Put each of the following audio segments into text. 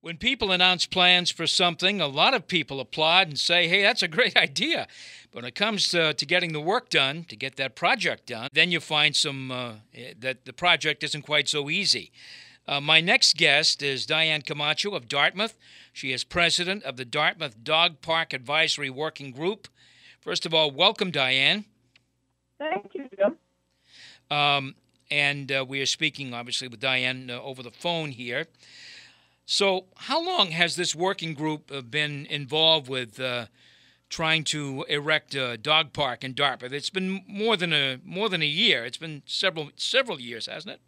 When people announce plans for something, a lot of people applaud and say, hey, that's a great idea. But when it comes to getting the work done, to get that project done, then you find that the project isn't quite so easy. My next guest is Diane Camacho of Dartmouth. She is president of the Dartmouth Dog Park Advisory Working Group. First of all, welcome, Diane. Thank you, Jim. And we are speaking, obviously, with Diane over the phone here. So how long has this working group been involved with trying to erect a dog park in Dartmouth? It's been more than a year. It's been several years, hasn't it?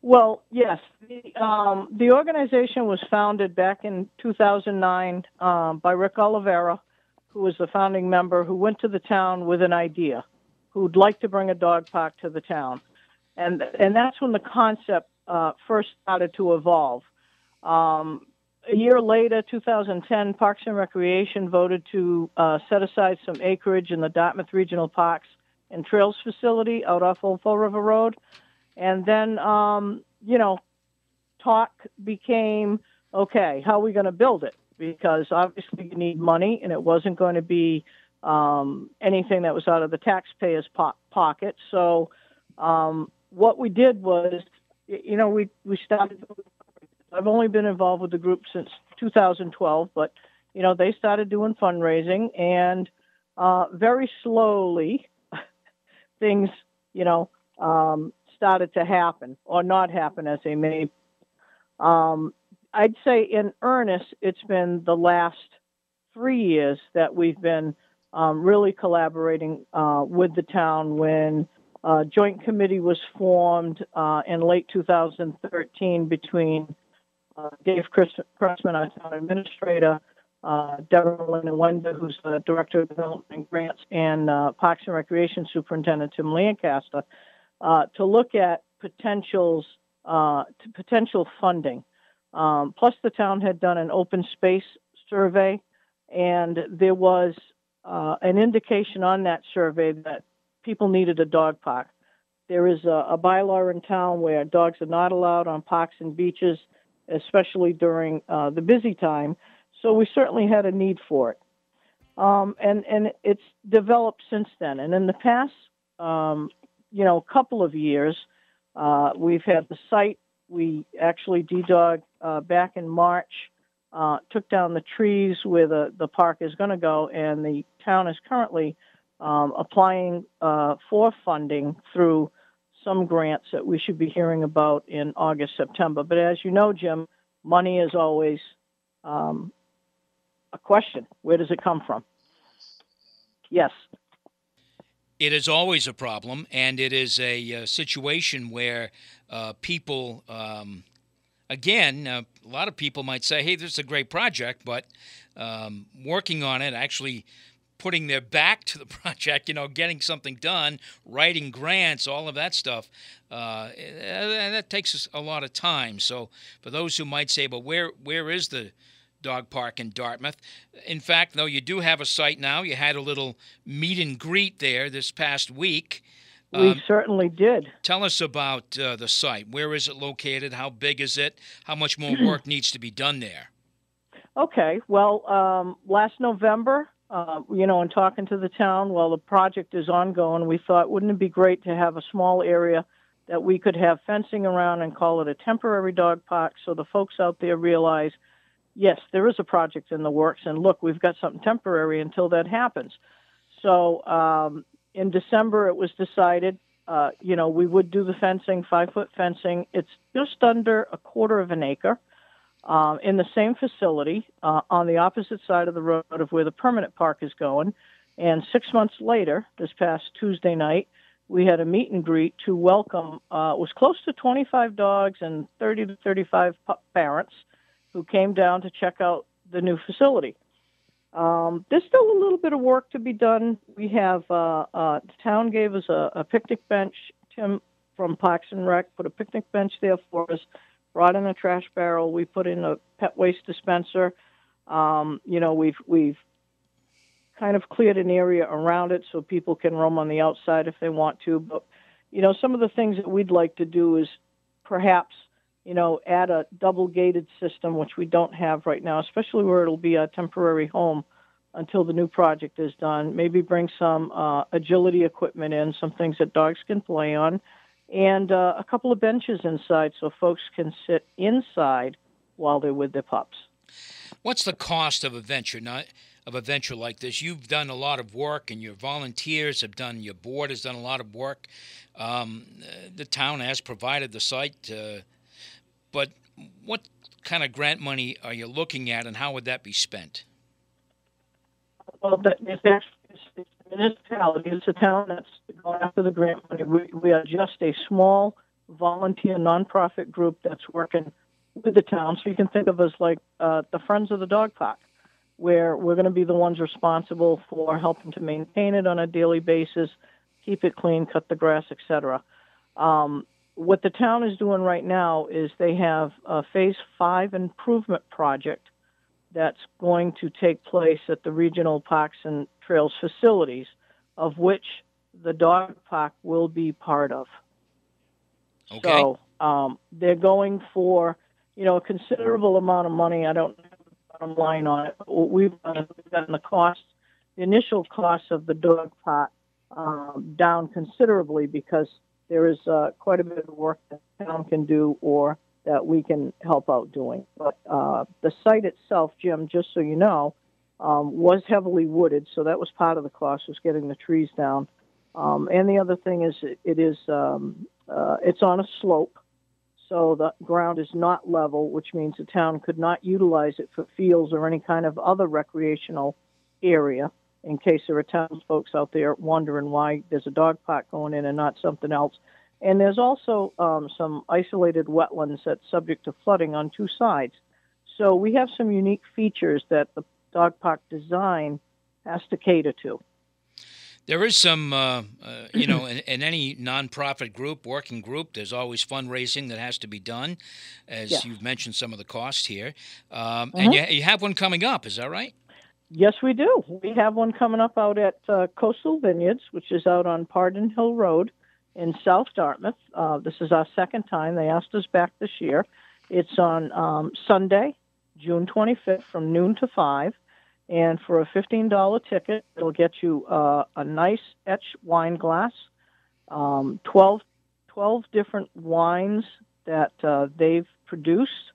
Well, yes. The organization was founded back in 2009 by Rick Oliveira, who was the founding member, who went to the town with an idea, who'd like to bring a dog park to the town. And that's when the concept first started to evolve. A year later, 2010, Parks and Recreation voted to set aside some acreage in the Dartmouth Regional Parks and Trails facility out off Old Fall River Road. And then, talk became, okay, how are we going to build it? Because obviously you need money, and it wasn't going to be anything that was out of the taxpayer's pocket. So what we did was, we started. I've only been involved with the group since 2012, but, they started doing fundraising, and very slowly things, started to happen, or not happen as they may. I'd say in earnest, it's been the last 3 years that we've been really collaborating with the town when a joint committee was formed in late 2013 between Dave Cressman, our town administrator, Deborah Lynn and Wenda, who's the Director of Development and Grants, and Parks and Recreation Superintendent Tim Lancaster, to look at potential funding. Plus, the town had done an open space survey, and there was an indication on that survey that people needed a dog park. There is a bylaw in town where dogs are not allowed on parks and beaches, especially during the busy time. So we certainly had a need for it. And it's developed since then. And in the past, couple of years, we've had the site. We actually de-dogged back in March, took down the trees where the park is going to go, and the town is currently applying for funding through some grants that we should be hearing about in August, September. But as you know, Jim, money is always a question. Where does it come from? Yes. It is always a problem, and it is a situation where people, again, a lot of people might say, hey, this is a great project, but working on it, actually putting their back to the project, getting something done, writing grants, all of that stuff, and that takes us a lot of time. So for those who might say, but where is the dog park in Dartmouth? In fact, though, you do have a site now. You had a little meet and greet there this past week. We certainly did. Tell us about the site. Where is it located? How big is it? How much more work needs to be done there? Okay. Well, last November, in talking to the town, while the project is ongoing, we thought, wouldn't it be great to have a small area that we could have fencing around and call it a temporary dog park, so the folks out there realize, yes, there is a project in the works, and look, we've got something temporary until that happens. So in December, it was decided, we would do the fencing, 5-foot fencing. It's just under a quarter of an acre in the same facility on the opposite side of the road of where the permanent park is going. And 6 months later, this past Tuesday night, we had a meet and greet to welcome, it was close to 25 dogs and 30 to 35 parents who came down to check out the new facility. There's still a little bit of work to be done. We have, the town gave us a picnic bench. Tim from Parks and Rec put a picnic bench there for us, brought in a trash barrel. We put in a pet waste dispenser. We've kind of cleared an area around it so people can roam on the outside if they want to. But, some of the things that we'd like to do is perhaps add a double gated system, which we don't have right now, especially where it'll be a temporary home until the new project is done. Maybe bring some agility equipment in, some things that dogs can play on, and a couple of benches inside so folks can sit inside while they're with their pups. What's the cost of a venture? Of a venture like this? You've done a lot of work, and your volunteers have done. Your board has done a lot of work. The town has provided the site, but what kind of grant money are you looking at, and how would that be spent? Well, it's a municipality. It's a town that's going after the grant money. We are just a small volunteer nonprofit group that's working with the town. So you can think of us like the Friends of the Dog Park, where we're going to be the ones responsible for helping to maintain it on a daily basis, keep it clean, cut the grass, etc. What the town is doing right now is they have a Phase 5 improvement project that's going to take place at the regional parks and trails facilities, of which the dog park will be part of. Okay. So they're going for, a considerable amount of money. I don't know the bottom line on it, but what we've done is we've gotten the initial cost of the dog park down considerably, because there is quite a bit of work that the town can do or that we can help out doing. But the site itself, Jim, just so you know, was heavily wooded, so that was part of the cost, was getting the trees down. And the other thing is it's on a slope, so the ground is not level, which means the town could not utilize it for fields or any kind of other recreational area, in case there are townsfolk out there wondering why there's a dog park going in and not something else. And there's also some isolated wetlands that's subject to flooding on two sides. So we have some unique features that the dog park design has to cater to. There is some, in any nonprofit group, working group, there's always fundraising that has to be done, as you've mentioned some of the costs here. And you have one coming up, is that right? Yes, we do. We have one coming up out at Coastal Vineyards, which is out on Pardon Hill Road in South Dartmouth. This is our second time. They asked us back this year. It's on Sunday, June 25th from noon to 5. And for a $15 ticket, it'll get you a nice etched wine glass, 12 different wines that they've produced,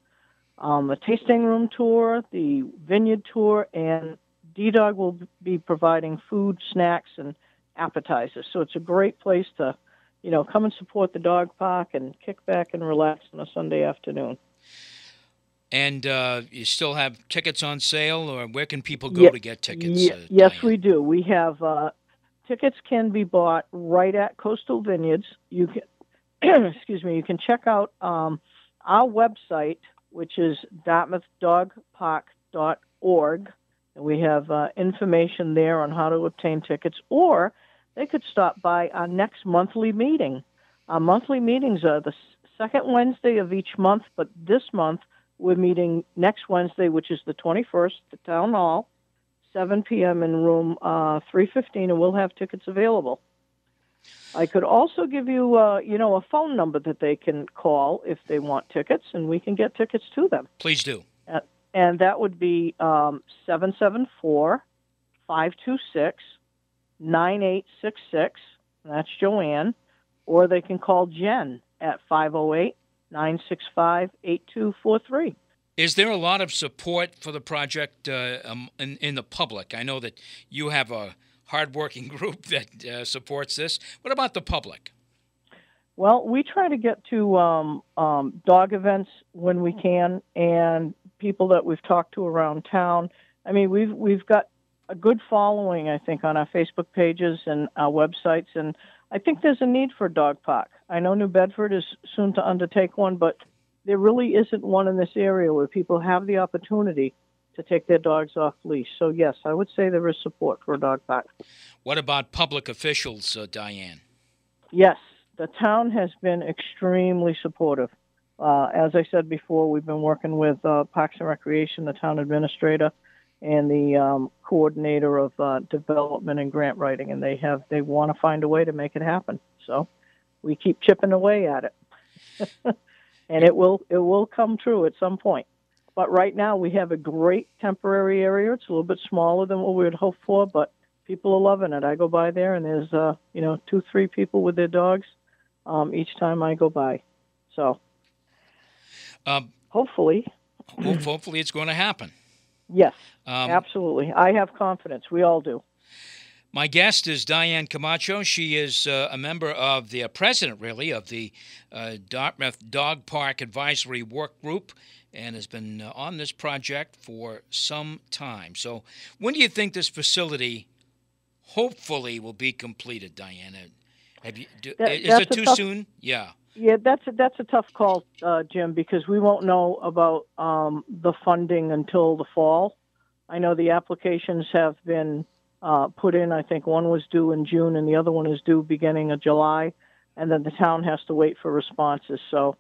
a tasting room tour, the vineyard tour, and D-Dog will be providing food, snacks, and appetizers. So it's a great place to, come and support the dog park and kick back and relax on a Sunday afternoon. And you still have tickets on sale, or where can people go to get tickets? Yes, Diane? we do. We have tickets can be bought right at Coastal Vineyards. You can, excuse me, you can check out our website, which is dartmouthdogpark.org, and we have information there on how to obtain tickets. Or they could stop by our next monthly meeting. Our monthly meetings are the second Wednesday of each month, but this month we're meeting next Wednesday, which is the 21st, at Town Hall, 7 p.m. in room 315, and we'll have tickets available. I could also give you, a phone number that they can call if they want tickets, and we can get tickets to them. Please do. And that would be 774-526-9866. That's Joanne. Or they can call Jen at 508-965-8243. Is there a lot of support for the project in the public? I know that you have a hardworking group that supports this. What about the public? Well, we try to get to dog events when we can, and people that we've talked to around town. I mean, we've got a good following, I think, on our Facebook pages and our websites, and I think there's a need for a dog park. I know New Bedford is soon to undertake one, but there really isn't one in this area where people have the opportunity to take their dogs off leash. So, yes, I would say there is support for a dog park. What about public officials, Diane? Yes, the town has been extremely supportive. As I said before, we've been working with Parks and Recreation, the town administrator, and the coordinator of development and grant writing, and they want to find a way to make it happen. So we keep chipping away at it. and it will come true at some point. But right now we have a great temporary area. It's a little bit smaller than what we would hope for, but people are loving it. I go by there, and there's 2-3 people with their dogs each time I go by. So hopefully it's going to happen. Yes, absolutely. I have confidence. We all do. My guest is Diane Camacho. She is a member of the president, really, of the Dartmouth Dog Park Advisory Work Group, and has been on this project for some time. So when do you think this facility hopefully will be completed, Diana? Is it too soon? Yeah. Yeah, that's a tough call, Jim, because we won't know about the funding until the fall. I know the applications have been put in. I think one was due in June and the other one is due beginning of July, and then the town has to wait for responses. So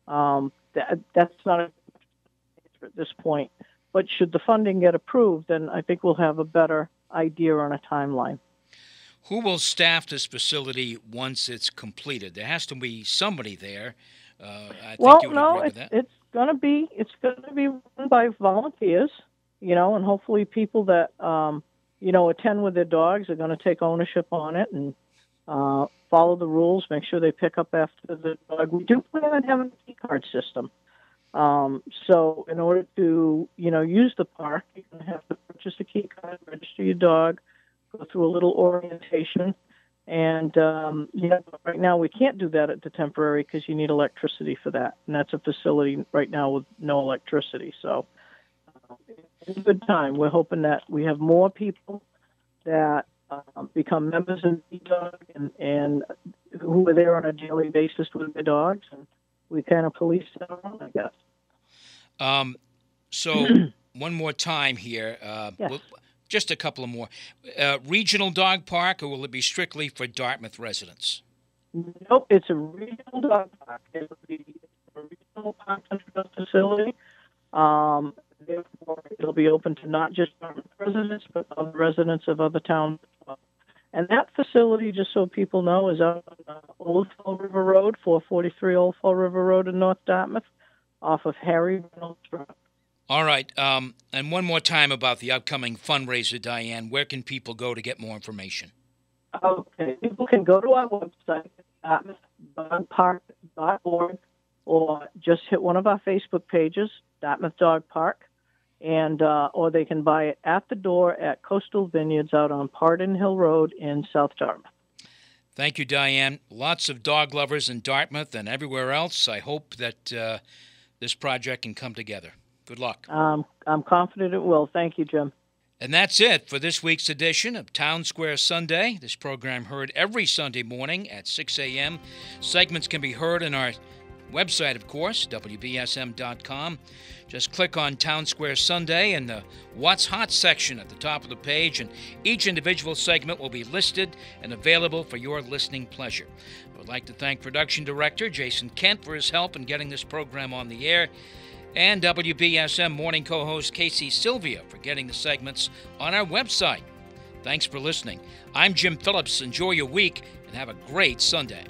that's not a at this point. But should the funding get approved, then I think we'll have a better idea on a timeline. Who will staff this facility once it's completed? There has to be somebody there. I think you would agree with that. It's going to be run by volunteers, and hopefully people that attend with their dogs are going to take ownership on it and follow the rules, make sure they pick up after the dog. We do plan on having a key card system. So in order to, use the park, you're going to have to purchase a key card, register your dog, go through a little orientation. And, right now we can't do that at the temporary because you need electricity for that. And that's a facility right now with no electricity. So it's a good time. We're hoping that we have more people that become members of the dog and who are there on a daily basis with the dogs. And we kind of police that around, I guess. So one more time here. Yes. Just a couple of more. Regional dog park, or will it be strictly for Dartmouth residents? Nope, it's a regional dog park. It'll be a regional park facility. Therefore, it'll be open to not just Dartmouth residents, but other residents of other towns as well. And that facility, just so people know, is out on Old Fall River Road, 443 Old Fall River Road in North Dartmouth, off of Harry Reynolds Road. All right. And one more time about the upcoming fundraiser, Diane. Where can people go to get more information? Okay. People can go to our website, dartmouth.park.org, or just hit one of our Facebook pages, Dartmouth Dog Park, and or they can buy it at the door at Coastal Vineyards out on Pardon Hill Road in South Dartmouth. Thank you, Diane. Lots of dog lovers in Dartmouth and everywhere else. I hope that this project can come together. Good luck. I'm confident it will. Thank you, Jim. And that's it for this week's edition of Townsquare Sunday. This program heard every Sunday morning at 6 a.m. Segments can be heard on our website, of course, WBSM.com. Just click on Townsquare Sunday in the What's Hot section at the top of the page, and each individual segment will be listed and available for your listening pleasure. I would like to thank Production Director Jason Kent for his help in getting this program on the air, and WBSM morning co-host Casey Sylvia for getting the segments on our website. Thanks for listening. I'm Jim Phillips. Enjoy your week and have a great Sunday.